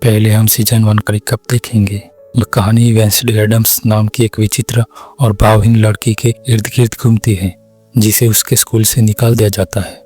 पहले हम सीजन 1 का रिकैप देखेंगे। यह कहानी वेंसडे एडम्स नाम की एक विचित्र और भावहीन लड़की के इर्द गिर्द घूमती है, जिसे उसके स्कूल से निकाल दिया जाता है।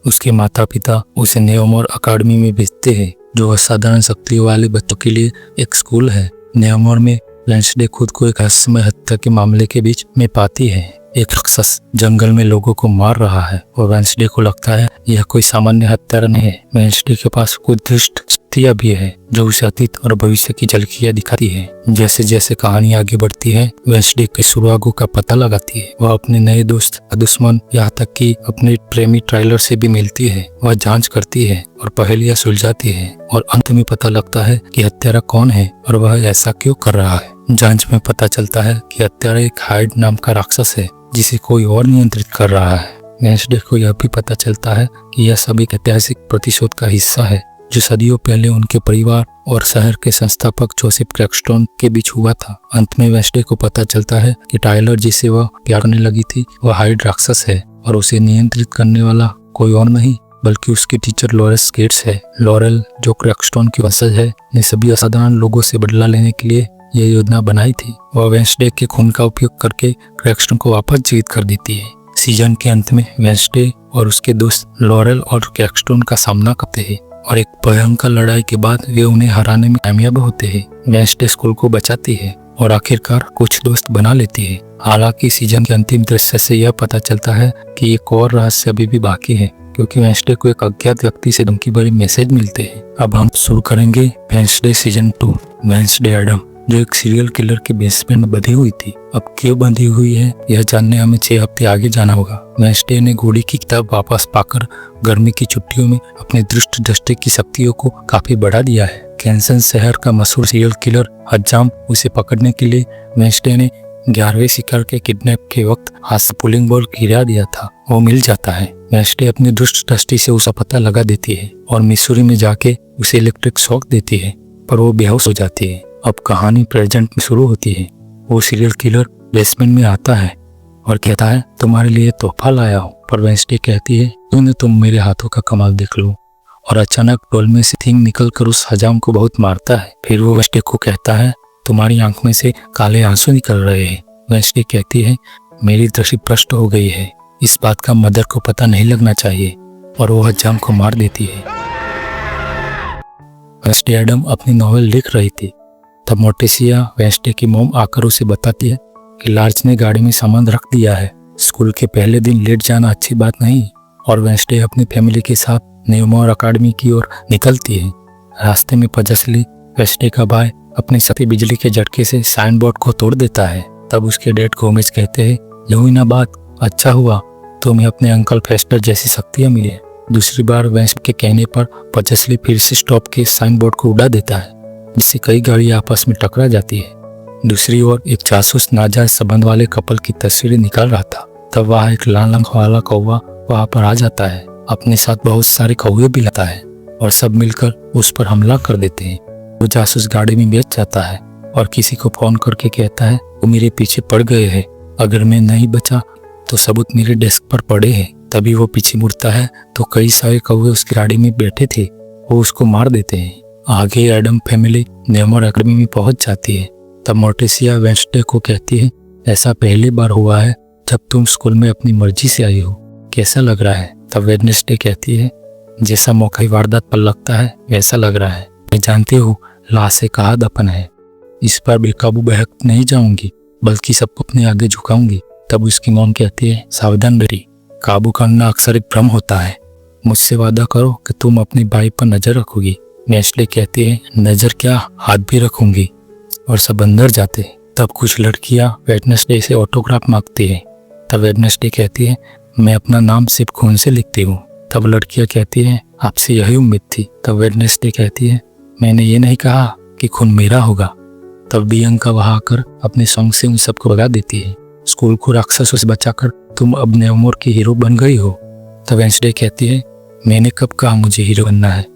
उसके माता पिता उसे नेवमोर अकादमी में भेजते हैं, जो असाधारण शक्तियों वाले बच्चों के लिए एक स्कूल है। नेवमोर में वेंसडे खुद को एक रहस्यमय हत्या के मामले के बीच में पाती है। एक राक्षस जंगल में लोगों को मार रहा है और वेंसडे को लगता है यह कोई सामान्य हत्यारा नहीं है। वेंसडे के पास कुछ दुष्ट शक्तियां भी है जो उसे अतीत और भविष्य की झलकियां दिखाती है। जैसे जैसे कहानी आगे बढ़ती है, वेंसडे के सुरागों का पता लगाती है। वह अपने नए दोस्त, दुश्मन, यहाँ तक कि अपने प्रेमी ट्रायलर से भी मिलती है। वह जांच करती है और पहेलियां सुलझाती है और अंत में पता लगता है कि हत्यारा कौन है और वह ऐसा क्यों कर रहा है। जांच में पता चलता है कि हत्यारा एक हाइड नाम का राक्षस है, जिसे कोई और नियंत्रित कर रहा है। वेंसडे को यह भी पता चलता है कि यह सब एक ऐतिहासिक प्रतिशोध का हिस्सा है, जो सदियों पहले उनके परिवार और शहर के संस्थापक जोसेफ क्रैक्सटन के बीच हुआ था। अंत में वेंसडे को पता चलता है कि टाइलर, जिसे वह प्यार करने लगी थी, वह हाइड राक्षस है और उसे नियंत्रित करने वाला कोई और नहीं बल्कि उसकी टीचर लॉरेल गेट्स है। लॉरेल, जो क्रैक्सटन की वंशज है, ने सभी असाधारण लोगों से बदला लेने के लिए यह योजना बनाई थी। वह वेंसडे के खून का उपयोग करके क्रैक्सटन को वापस जीवित कर देती है। सीजन के अंत में वेंसडे और उसके दोस्त लॉरेल और क्रैक्सटन का सामना करते हैं और एक भयंकर लड़ाई के बाद वे उन्हें हराने में कामयाब होते हैं। वेंसडे स्कूल को बचाती है और आखिरकार कुछ दोस्त बना लेती है। हालांकि सीजन के अंतिम दृश्य से यह पता चलता है कि एक और रहस्य अभी भी बाकी है, क्योंकि वेंसडे को एक अज्ञात व्यक्ति से धमकी भरे मैसेज मिलते हैं। अब हम शुरू करेंगे वेंसडे सीजन 2। वेंसडे एडम, जो एक सीरियल किलर के बेसमेंट में बंधी हुई थी, अब क्यों बंधी हुई है यह जानने हमें 6 हफ्ते आगे जाना होगा। वेंसडे ने घोड़ी की किताब वापस पाकर गर्मी की छुट्टियों में अपने दृष्ट दृष्टि की शक्तियों को काफी बढ़ा दिया है। कैंसन शहर का मशहूर सीरियल किलर हज्जाम उसे पकड़ने के लिए वेंसडे ने 11वें शिकार के किडनैप के वक्त हाथ से पुलिंग बॉल गिरा दिया था, वो मिल जाता है। वेंसडे अपनी दृष्ट दृष्टि से उसका पता लगा देती है और मिसूरी में जाके उसे इलेक्ट्रिक शॉक देती है, पर वो बेहोश हो जाती है। अब कहानी प्रेजेंट में शुरू होती है। वो सीरियल किलर बेसमेंट में आता है और कहता है, तुम्हारे लिए तोहफा लाया हूँ। पर वेंसडे कहती है, तुम मेरे हाथों का कमाल देख लो। और अचानक डोल में से थिंग निकलकर उस हजाम को बहुत मारता है। फिर वो वेंसडे को कहता है, तुम्हारी आंख में से काले आंसू निकल रहे हैं। वेंसडे कहती है, मेरी दृष्टि भ्रष्ट हो गई है, इस बात का मदर को पता नहीं लगना चाहिए, और वो हजाम को मार देती है। वेंसडे एडम अपनी नॉवेल लिख रही थी, तब मोर्टिसिया, वेंसडे की मोम, आकर उसे बताती है कि लार्ज ने गाड़ी में सामान रख दिया है। स्कूल के पहले दिन लेट जाना अच्छी बात नहीं, और वेंसडे अपनी फैमिली के साथ नेवमोर अकादमी की ओर निकलती है। रास्ते में पजसली, वेंसडे का भाई, अपनी सती बिजली के झटके से साइन बोर्ड को तोड़ देता है। तब उसके डैड गोमेज कहते हैं, ये हुई ना बात, अच्छा हुआ तुम्हें अपने अंकल फेस्टर जैसी शक्तियां मिली। दूसरी बार वेंसडे के कहने पर पजसली फिर से स्टॉप के साइन बोर्ड को उड़ा देता है, जिससे कई गाड़ियां आपस में टकरा जाती है। दूसरी ओर एक जासूस नाजायज संबंध वाले कपल की तस्वीरें निकाल रहा था। तब वहाँ एक लाल रंग वाला कौवा वहाँ पर आ जाता है, अपने साथ बहुत सारे कौवे भी लाता है और सब मिलकर उस पर हमला कर देते हैं। वो जासूस गाड़ी में बैठ जाता है और किसी को फोन करके कहता है, वो मेरे पीछे पड़ गए हैं, अगर मैं नहीं बचा तो सबूत मेरे डेस्क पर पड़े हैं। तभी वो पीछे मुड़ता है तो कई सारे कौवे उसकी गाड़ी में बैठे थे, वो उसको मार देते हैं। आगे एडम फैमिली नेवमोर अकादमी में पहुंच जाती है। तब मोर्टिसिया वेंसडे को कहती है, ऐसा पहली बार हुआ है जब तुम स्कूल में अपनी मर्जी से आई हो, कैसा लग रहा है? तब वेडनेसडे कहती है, जैसा मौका वारदात पर लगता है वैसा लग रहा है। मैं जानती हूँ लाश कहाँ दफन है, इस पर बेकाबू बहक नहीं जाऊंगी, बल्कि सबको अपने आगे झुकाऊंगी। तब उसकी मॉम कहती है, सावधान बेटी, काबू करना अक्सर एक भ्रम होता है, मुझसे वादा करो कि तुम अपने भाई पर नजर रखोगी। वेंसडे कहती है, नजर क्या, हाथ भी रखूंगी, और सब अंदर जाते हैं। तब कुछ लड़कियां वेडनेसडे से ऑटोग्राफ मांगती है। तब वेडनेसडे कहती है, मैं अपना नाम सिर्फ खून से लिखती हूँ। तब लड़कियां कहती है, आपसे यही उम्मीद थी। तब वेडनेसडे कहती है, मैंने ये नहीं कहा कि खून मेरा होगा। तब बियंका वहां आकर अपने सॉन्ग से उन सबको भगा देती है। स्कूल को राक्षसों से बचाकर तुम अब नेवमोर की हीरो बन गई हो। तब वेंसडे कहती है, मैंने कब कहा मुझे हीरो बनना है?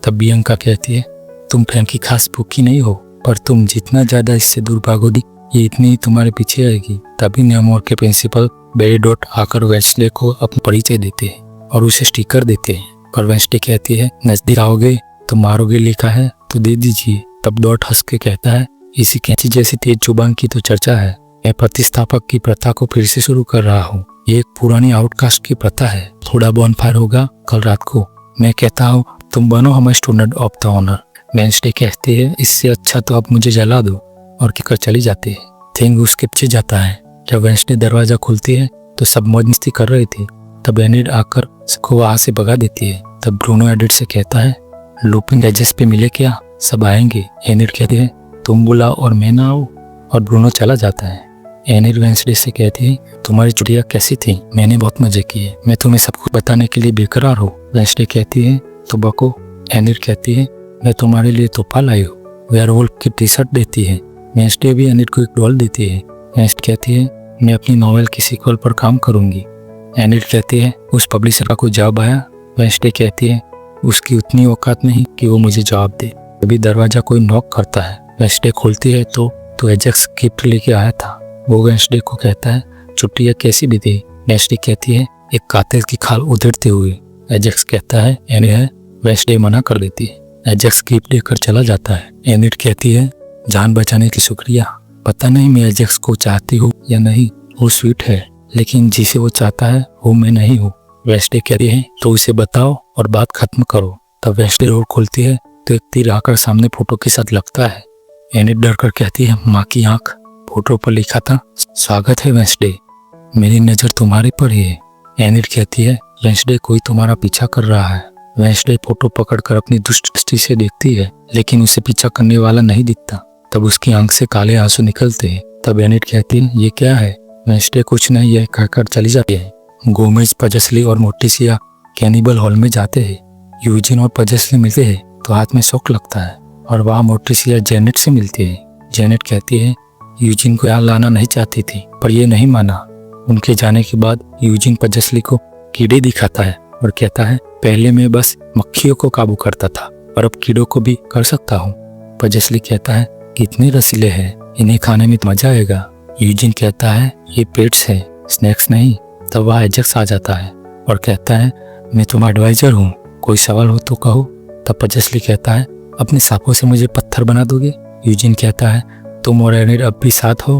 तब बियंका कहती है, तुम फ्रेंड की खास भूखी नहीं हो, पर तुम जितना ज्यादा इससे दूर भागोगी, ये इतनी ही तुम्हारे पीछे आएगी। तभी नेवमोर के प्रिंसिपल बेरीडोट आकर वेंसडे को अपना परिचय देते हैं और उसे स्टिकर देते हैं। पर वेंसडे कहती है, नजदीक आओगे तो मारोगे लिखा है, तो दे दीजिए। तब डॉट हंस के कहता है, इसी कैंची जैसी तेज जुबान की तो चर्चा है। मैं प्रतिस्थापक की प्रथा को फिर से शुरू कर रहा हूँ। ये एक पुरानी आउटकास्ट की प्रथा है। थोड़ा बॉनफायर होगा कल रात को। मैं कहता हूँ तुम बनो हमारे student of the honour. Wednesday कहते हैं, इससे अच्छा तो आप मुझे जला दो, और कहकर चली जाती है। थिंग उसके पीछे जाता है। जब वेंसडे दरवाजा खुलती है तो सब मौज मस्ती कर रही थी। तब एनिड आकर सबको वहां से भगा देती है। तब ब्रूनो एडिड से कहता है, लूपिंग एजेस पे मिले क्या? सब आएंगे। एनिड कहती है, तुम बुलाओ और मैं ना आऊं, और ब्रूनो चला जाता है। एनिड वेंसडे से कहती है, तुम्हारी छुट्टियां कैसी थी? मैंने बहुत मजे किए। मैं तुम्हें सब कुछ बताने के लिए बेकरार हूँ। वेंसडे कहती है, तो बको। एनिड कहती है, मैं तुम्हारे लिए तोहफा लाई हूँ। वेयरवुल्फ की टी शर्ट देती है। वेंसडे भी एनिड को एक डॉल देती है। वेंसडे कहती है, मैं अपनी नॉवेल की सीक्वल पर काम करूंगी। एनिड कहती है, उस पब्लिशर का कोई जवाब आया? वेंसडे कहती है, उसकी उतनी औकात नहीं कि वो मुझे जवाब दे। अभी दरवाजा कोई नॉक करता है। वेंसडे खोलती है तो एजेक्स गिफ्ट लेके आया था। वो वेंसडे को कहता है, छुट्टियां कैसी बीती? वेंसडे कहती है, एक कातिल की खाल उधेड़ते हुए। एजेक्स कहता है, एनिड है। वेंसडे मना कर देती है। एजेक्स गिफ्ट लेकर चला जाता है। एनिड कहती है, जान बचाने की शुक्रिया। पता नहीं मैं एजेक्स को चाहती हूँ या नहीं। वो स्वीट है, लेकिन जिसे वो चाहता है वो मैं नहीं हूँ। वेंसडे कहती है, तो उसे बताओ और बात खत्म करो। तब वेंसडे डोर खोलती है तो एक तीर आकर सामने फोटो के साथ लगता है। एनिड डर कर कहती है, माँ की आंख। फोटो पर लिखा था, स्वागत है वेंसडे, मेरी नजर तुम्हारे पर ही है। एनिड कहती है, वेंसडे कोई तुम्हारा पीछा कर रहा है। वेंसडे फोटो पकड़कर अपनी दुष्ट दृष्टि से देखती है, लेकिन उसे पीछा करने वाला नहीं दिखता। तब उसकी आंख से काले आंसू निकलते हैं। तब एनिड कहती है, ये क्या है? वेंसडे कुछ नहीं है कहकर चली जाती है। गोमेज, पजस्ली और मोर्टिसिया कैनिबल हॉल में जाते हैं। यूजिन और पजस्ली मिलते हैं तो हाथ में शौक लगता है, और वहाँ मोर्टिसिया जेनेट से मिलती है। जेनेट कहती है, यूजिन को यहाँ लाना नहीं चाहती थी, पर ये नहीं माना। उनके जाने के बाद यूजिन पजस्ली को कीड़े दिखाता है और कहता है, पहले मैं बस मक्खियों को काबू करता था, और अब कीड़ों को भी कर सकता हूँ। पजस्ली कहता है, कितने रसीले हैं, इन्हें खाने में तो मजा आएगा। यूजिन कहता है, ये पेट्स है, स्नैक्स नहीं। तब वह एजेक्स आ जाता है और कहता है, मैं तुम्हारा एडवाइजर हूँ, कोई सवाल हो तो कहो। तब पजस्ली कहता है, अपने सांपों से मुझे पत्थर बना दोगे? यूजिन कहता है, तुम और एनिड अब भी साथ हो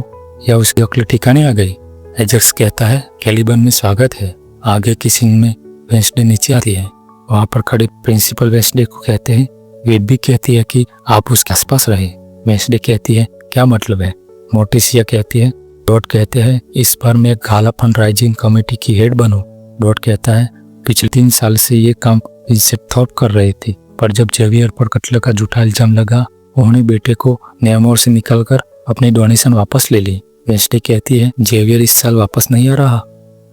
या उसकी अक्ल ठिकाने आ गई? एजेक्स कहता है, कैलिबन में स्वागत है। आगे की सीन में वेंसडे नीचे आती है। वहाँ पर खड़े प्रिंसिपल वेंसडे को कहते हैं, वेट भी कहती है कि आप उसके आसपास रहे। वेंसडे कहती है, क्या मतलब है? मोर्टिसिया कहती है, डॉट कहते हैं, इस बार मैं कालापन राइजिंग कमेटी की हेड बनूं। डॉट कहता है, पिछले 3 साल से ये काम इज्जत थॉप कर रहे थे, पर जब जेवियर पर कत्ल का झूठा इल्जाम लगा, उन्होंने बेटे को नेमोर से निकालकर अपनी डोनेशन वापस ले ली। वेंसडे कहती है, जेवियर इस साल वापस नहीं आ रहा।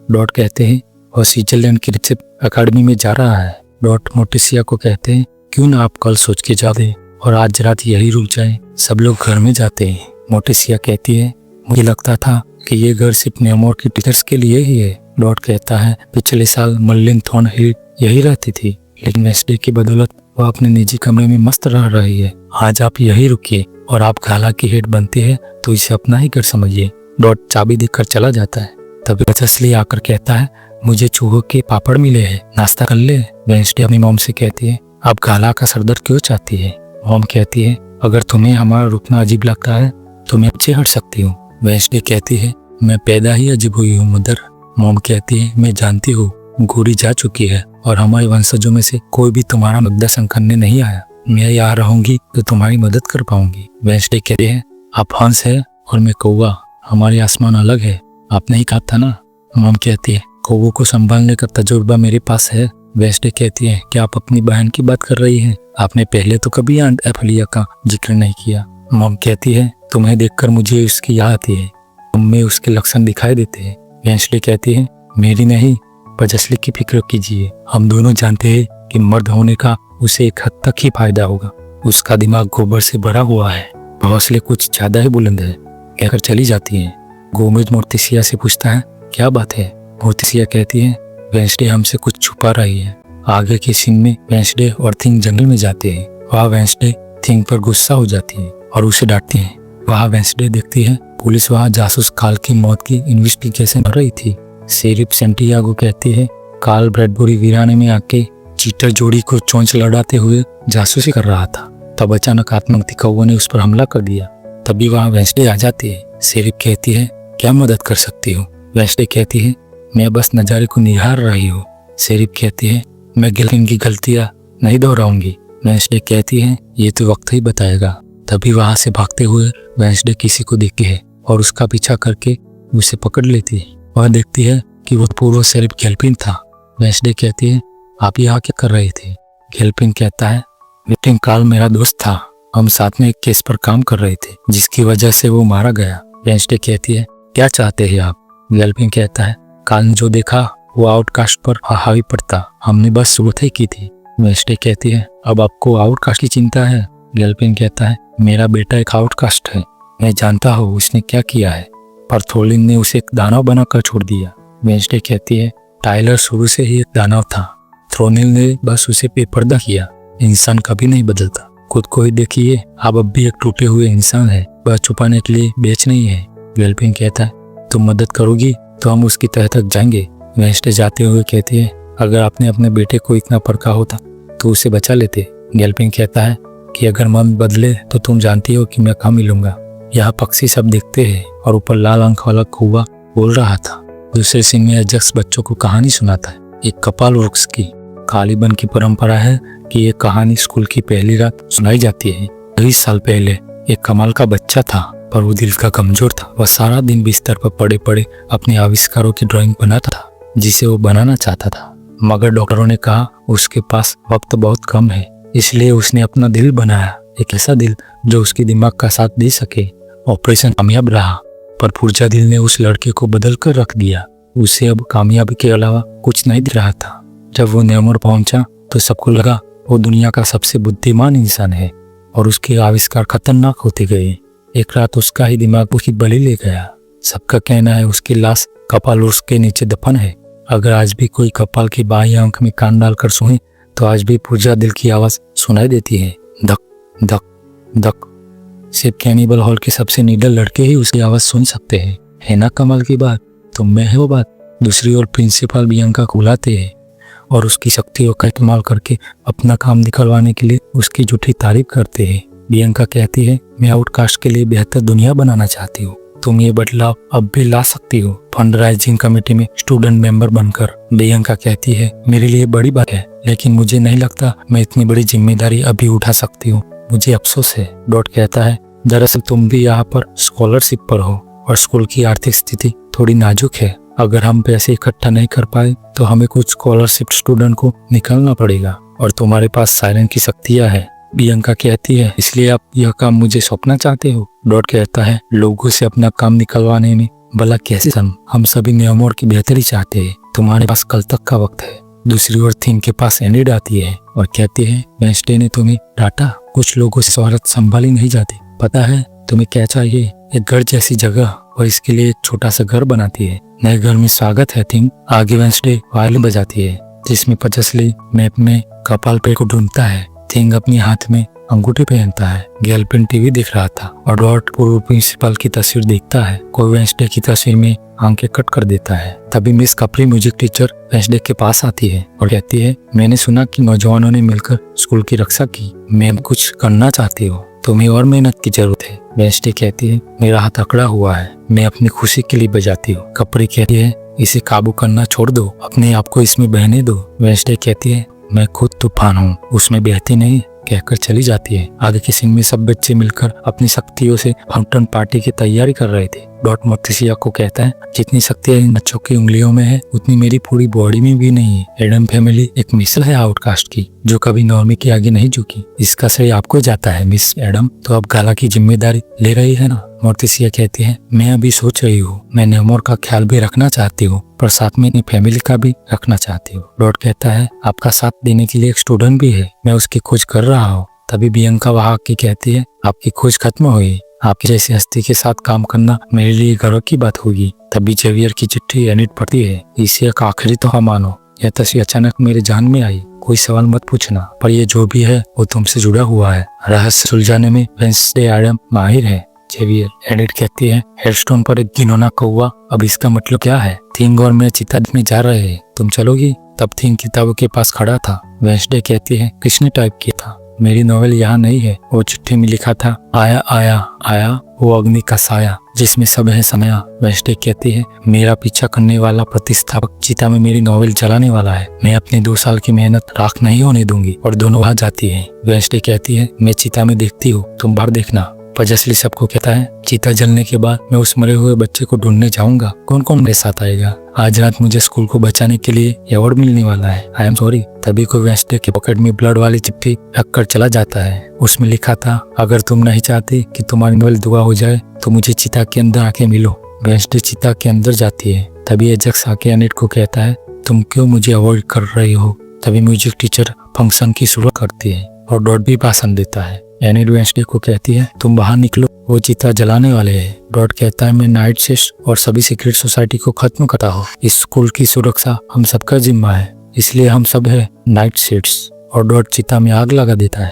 डॉट कहते हैं, वह स्विट्जरलैंड की रिसेप अकादमी में जा रहा है। डॉट मोर्टिसिया को कहते हैं, क्यों ना आप कल सोच के जा दे और आज रात यही रुक जाए। सब लोग घर में जाते हैं। मोर्टिसिया कहती है, मुझे लगता था कि ये घर सिर्फ नेमोर की टीचर्स के लिए ही है। डॉट कहता है, पिछले साल मर्लिन थॉर्नहिल यही रहती थी, लेकिन वेंसडे की बदौलत वह अपने निजी कमरे में मस्त रह रही है। आज आप यही रुकिए, और आप गाला की हेड बनती है तो इसे अपना ही घर समझिए। डॉट चाबी देकर चला जाता है। तब पजस्ली आकर कहता है, मुझे चूहों के पापड़ मिले हैं, नाश्ता कर ले। वेंसडे अपनी मॉम से कहती है, आप गाला का सरदर्द क्यों चाहती है? मॉम कहती है, अगर तुम्हें हमारा रुकना अजीब लगता है तो मैं पीछे हट सकती हूँ। वेंसडे कहती है, मैं पैदा ही अजीब हुई हूँ मदर। मॉम कहती है, मैं जानती हूँ, गोरी जा चुकी है और हमारे वंशजों में से कोई भी तुम्हारा मार्गदर्शन करने नहीं आया। मैं यहाँ रहूंगी तो तुम्हारी मदद कर पाऊंगी। वेंसडे कहते हैं, आप हंस है और मैं कौवा, हमारे आसमान अलग है, आपने ही कहा था ना। मॉम कहती है, कौवों को संभालने का तजुर्बा मेरे पास है। वेंसडे कहती है, क्या आप अपनी बहन की बात कर रही हैं? आपने पहले तो कभी आंट एफलिया का जिक्र नहीं किया। मॉम कहती है, तुम्हें देखकर मुझे उसकी याद आती है, तुम में उसके लक्षण दिखाई देते हैं। वेंसडे कहती है, मेरी नहीं, पजस्ली की फिक्र कीजिए। हम दोनों जानते हैं कि मर्द होने का उसे एक हद तक ही फायदा होगा। उसका दिमाग गोबर से भरा हुआ है, हौसले कुछ ज्यादा ही बुलंद है, कहकर चली जाती है। गोमेज मोर्टिसिया से पूछता है, क्या बात है? मोर्टिसिया कहती है, वेंसडे हमसे कुछ छुपा रही है। आगे के सीन में वेंसडे और थिंग जंगल में जाते हैं। वहाँ वेंसडे थिंग पर गुस्सा हो जाती है और उसे डांटती है। वहाँ वेंसडे देखती है पुलिस वहाँ जासूस कार्ल की मौत की इन्वेस्टिगेशन कर रही थी। शेरिफ सेंटियागो कहती है, कार्ल ब्रैडबरी वीराने में आके चीटर जोड़ी को चोंच लड़ाते हुए जासूसी कर रहा था। तब अचानक आत्मघाती कौवे ने उस पर हमला कर दिया। तभी वहाँ वेंसडे आ जाती है। शेरिफ कहती है, क्या मदद कर सकती हूँ? वेंसडे कहती है, मैं बस नज़ारे को निहार रही हूँ। शेरिफ कहती है, मैं गिलकिन की गलतियाँ नहीं दोहराऊंगी। वेंसडे कहती है, ये तो वक्त ही बताएगा। तभी वहाँ से भागते हुए वेंसडे किसी को देखती है और उसका पीछा करके उसे पकड़ लेती है। वह देखती है कि वो पूर्व शेरिफ गिलपिन था। वेंसडे कहती है, आप यहाँ क्या कर रहे थे? गिलपिन कहता है, विक्टिम कार्ल मेरा दोस्त था, हम साथ में एक केस पर काम कर रहे थे जिसकी वजह से वो मारा गया। वेंसडे कहती है, क्या चाहते हैं आप? गिलपिन कहता है, कार्ल ने जो देखा वो आउटकास्ट पर हावी पड़ता, हमने बस शुरुआत ही की थी। वेंसडे कहती है, अब आपको आउटकास्ट की चिंता है? गिलपिन कहता है, मेरा बेटा एक आउटकास्ट है, मैं जानता हूँ उसने क्या किया है, पर थोलिन ने उसे एक दानव बनाकर छोड़ दिया। वेंसडे कहती है, टाइलर शुरू से ही एक दानव था, थ्रोनिल ने बस उसे बेपर्दा किया। इंसान कभी नहीं बदलता, खुद को ही देखिए, आप अब भी एक टूटे हुए इंसान है, बस छुपाने के लिए बेच नहीं है। गिलपिन कहता है, तुम मदद करोगी तो हम उसकी तह तक जाएंगे। वेंसडे जाते हुए कहती है, अगर आपने अपने बेटे को इतना परखा होता तो उसे बचा लेते। गिलपिन कहता है कि अगर मन बदले तो तुम जानती हो कि मैं कहाँ मिलूंगा। यहाँ पक्षी सब देखते हैं और ऊपर लाल आंख वाला कौवा बोल रहा था। दूसरे सीन में अजक्स बच्चों को कहानी सुनाता है। एक कपाल वृक्ष की कालीबन की परंपरा है कि ये कहानी स्कूल की पहली रात सुनाई जाती है। 20 साल पहले एक कमाल का बच्चा था, पर वो दिल का कमजोर था। वह सारा दिन बिस्तर पर पड़े पड़े अपने आविष्कारों की ड्राइंग बनाता था जिसे वो बनाना चाहता था, मगर डॉक्टरों ने कहा उसके पास वक्त बहुत कम है, इसलिए उसने अपना दिल बनाया, एक ऐसा दिल जो उसके दिमाग का साथ दे सके। ऑपरेशन कामयाब रहा, पर पुर्जा दिल ने उस लड़के को बदल कर रख दिया। उसे अब कामयाबी के अलावा कुछ नहीं दिख रहा था। जब वो न्यूयॉर्क पहुंचा तो सबको लगा वो दुनिया का सबसे बुद्धिमान इंसान है और उसके आविष्कार खतरनाक होते गए। एक रात उसका ही दिमाग उसकी बलि ले गया। सबका कहना है उसकी लाश कपाल उसके नीचे दफन है। अगर आज भी कोई कपाल की बाई आंख में कान डालकर सोए तो आज भी पुर्जा दिल की आवाज सुनाई देती है, धक धक धक। सिर्फ कैनिबल हॉल के सबसे निडर लड़के ही उसकी आवाज सुन सकते हैं। है ना कमाल की बात? तो मैं है वो बात। दूसरी ओर प्रिंसिपल बियांका को बुलाते हैं और उसकी शक्तियों का इस्तेमाल करके अपना काम निकलवाने के लिए उसकी झूठी तारीफ करते हैं। बियांका कहती है, मैं आउटकास्ट के लिए बेहतर दुनिया बनाना चाहती हूँ, तुम ये बदलाव अब भी ला सकती हो फंड राइजिंग कमेटी में स्टूडेंट मेंबर बनकर। बियांका कहती है, मेरे लिए बड़ी बात है, लेकिन मुझे नहीं लगता मैं इतनी बड़ी जिम्मेदारी अभी उठा सकती हूँ, मुझे अफसोस है। डॉट कहता है, दरअसल तुम भी यहाँ पर स्कॉलरशिप पर हो और स्कूल की आर्थिक स्थिति थोड़ी नाजुक है। अगर हम पैसे इकट्ठा नहीं कर पाए तो हमें कुछ स्कॉलरशिप स्टूडेंट को निकालना पड़ेगा और तुम्हारे पास सायरन की शक्तियाँ है। बियांका कहती है, इसलिए आप यह काम मुझे सौंपना चाहते हो? डॉट कहता है, लोगों से अपना काम निकलवाने में भला कैसे शर्म, हम सभी न्यूयॉर्क की बेहतरी चाहते हैं, तुम्हारे पास कल तक का वक्त है। दूसरी ओर थिंग के पास एनिड आती है और कहती है, वेंसडे ने तुम्हें डांटा, कुछ लोगों से शोहरत संभाली नहीं जाती, पता है तुम्हें क्या चाहिए? एक घर जैसी जगह, और इसके लिए एक छोटा सा घर बनाती है। नए घर में स्वागत है थिंग। आगे वेंसडे वायलिन बजाती है जिसमें पचसली मैप में कपाल पे को ढूंढता है। थिंग अपने हाथ में अंगूठी पहनता है। गिलपिन टीवी देख रहा था और डॉट पूर्व प्रिंसिपल की तस्वीर देखता है। कोई वेंसडे की तस्वीर में आंखें कट कर देता है। तभी मिस कपरी म्यूजिक टीचर वेंसडे के पास आती है और कहती है, मैंने सुना कि नौजवानों ने मिलकर स्कूल की रक्षा की, मैं कुछ करना चाहती हूँ, तुम्हें और मेहनत की जरूरत है। वेंसडे कहती है, मेरा हाथ अकड़ा हुआ है, मैं अपनी खुशी के लिए बजाती हूँ। कपरी कहती है, इसे काबू करना छोड़ दो, अपने आप को इसमें बहने दो। वेंसडे कहती है, मैं खुद तूफान हूँ, उसमें बहती नहीं, कहकर चली जाती है। आगे के सीन में सब बच्चे मिलकर अपनी शक्तियों से फाउंटेन पार्टी की तैयारी कर रहे थे। डॉट मोर्टिसिया को कहता है, जितनी शक्तियाँ इन बच्चों की उंगलियों में है उतनी मेरी पूरी बॉडी में भी नहीं है। एडम फैमिली एक मिसल है आउटकास्ट की जो कभी नॉर्मी के आगे नहीं झुकी, इसका श्रेय आपको जाता है मिस एडम, तो अब गाला की जिम्मेदारी ले रही है ना? मोर्टिसिया कहती है, मैं अभी सोच रही हूँ, मैं न्यूयॉर्क का ख्याल भी रखना चाहती हूँ पर साथ में अपनी फैमिली का भी रखना चाहती हूँ। डॉट कहता है, आपका साथ देने के लिए एक स्टूडेंट भी है, मैं उसकी खोज कर रहा हूँ। तभी बियांका वहां की कहती है, आपकी खोज खत्म हुई, आपकी जैसी हस्ती के साथ काम करना मेरे लिए गर्व की बात होगी। तभी जेवियर की चिट्ठी एनिड पढ़ती है, इसे एक आखिरी तोहफा मानो, यह तस्वीर अचानक मेरे जान में आई, कोई सवाल मत पूछना, पर यह जो भी है वो तुमसे जुड़ा हुआ है, रहस्य सुलझाने में वेंसडे एडम माहिर है। जेवियर। एनिड कहती है, हेडस्टोन पर एक घिनौना कौवा, अब इसका मतलब क्या है? थिंग और मैं चिता में जा रहे हैं, तुम चलोगी? तब थिंग किताबों के पास खड़ा था। वेंसडे कहती है, किसने टाइप किया था? मेरी नॉवेल यहाँ नहीं है। वो चिट्ठी में लिखा था, आया आया आया वो अग्नि का साया जिसमें सब है समाया। वेंसडे कहती है, मेरा पीछा करने वाला प्रतिस्थापक चिता में मेरी नॉवेल जलाने वाला है। मैं अपने 2 साल की मेहनत राख नहीं होने दूंगी। और दोनों वहां जाती है। वेंसडे कहती है, मैं चिता में देखती हूँ, तुम बाहर देखना। पजस्ली सबको कहता है, चिता जलने के बाद मैं उस मरे हुए बच्चे को ढूंढने जाऊंगा। कौन कौन मेरे साथ आएगा? आज रात मुझे स्कूल को बचाने के लिए अवार्ड मिलने वाला है। I am sorry. तभी को वेंसडे के पॉकेट में ब्लड वाली चिट्ठी रख कर चला जाता है। उसमें लिखा था, अगर तुम नहीं चाहते कि तुम्हारी नॉवेल धुआं हो जाए तो मुझे चिता के अंदर आके मिलो। वेंसडे चिता के अंदर जाती है। तभी एजेक्स आके एनिड को कहता है, तुम क्यों मुझे अवॉइड कर रही हो? तभी म्यूजिक टीचर फंक्शन की शुरुआत करती है और डॉट भी भाषण देता है। एनिड वेंसडे को कहती है, तुम बाहर निकलो, वो चिता जलाने वाले हैं। डॉट कहता है, मैं नाइट शिफ्ट और सभी सीक्रेट सोसाइटी को खत्म करता हूँ। इस स्कूल की सुरक्षा हम सबका जिम्मा है, इसलिए हम सब है नाइट शिफ्ट्स। और डॉट चिता में आग लगा देता है।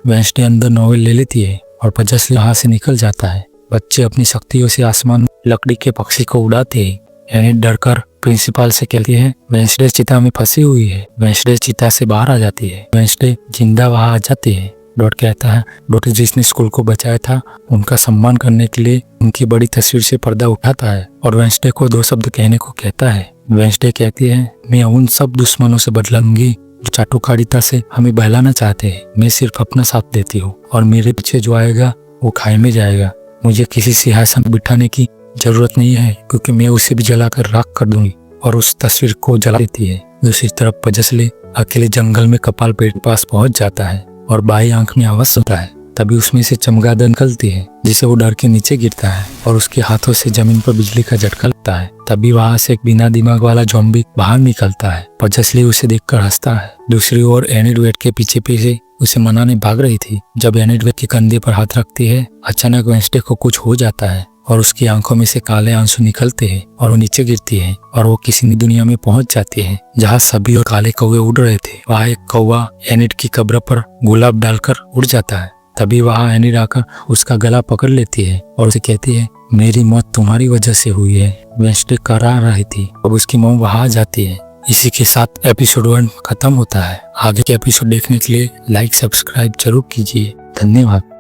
वेंसडे अंदर नॉवेल ले लेती है और पजस्ली यहाँ से निकल जाता है। बच्चे अपनी शक्तियों से आसमान लकड़ी के पक्षी को उड़ाते हैं। एनिड डरकर प्रिंसिपल से कहती है, वेंसडे चिता में फंसी हुई है। वेंसडे चिता से बाहर आ जाती है। वेंसडे जिंदा वहां आ जाती है। डॉट कहता है, डॉट जिसने स्कूल को बचाया था उनका सम्मान करने के लिए उनकी बड़ी तस्वीर से पर्दा उठाता है और वेंसडे को 2 शब्द कहने को कहता है। वेंसडे कहती है, मैं उन सब दुश्मनों से बदला लूंगी जो चाटुकारिता से हमें बहलाना चाहते हैं। मैं सिर्फ अपना साथ देती हूँ और मेरे पीछे जो आएगा वो खाई में जाएगा। मुझे किसी सिंहासन पर बिठाने की जरूरत नहीं है, क्योंकि मैं उसे भी जलाकर राख कर दूंगी। और उस तस्वीर को जला देती है। दूसरी तरफ पजस्ली अकेले जंगल में कपाल पेड़ पास पहुंच जाता है और बाई आंख में आवाज सुनता है। तभी उसमें से चमगादड़ निकलती है, जिसे वो डर के नीचे गिरता है और उसके हाथों से जमीन पर बिजली का झटका लगता है। तभी वहां से एक बिना दिमाग वाला ज़ॉम्बी बाहर निकलता है। पजस्ली उसे देखकर हंसता है। दूसरी ओर एनिड वेट के पीछे पीछे उसे मनाने भाग रही थी। जब एनिड वेट के कंधे पर हाथ रखती है, अचानक वेंसडे को कुछ हो जाता है और उसकी आंखों में से काले आंसू निकलते हैं और वो नीचे गिरती है और वो किसी नई दुनिया में पहुंच जाती है जहां सभी और काले कौवे उड़ रहे थे। वहां एक कौवा एनिड की कब्र पर गुलाब डालकर उड़ जाता है। तभी वहां एनिड आकर उसका गला पकड़ लेती है और उसे कहती है, मेरी मौत तुम्हारी वजह से हुई है। वेंसडे करा रही थी, अब उसकी मौत वहां आ जाती है। इसी के साथ एपिसोड 1 खत्म होता है। आगे के एपिसोड देखने के लिए लाइक सब्सक्राइब जरूर कीजिए। धन्यवाद।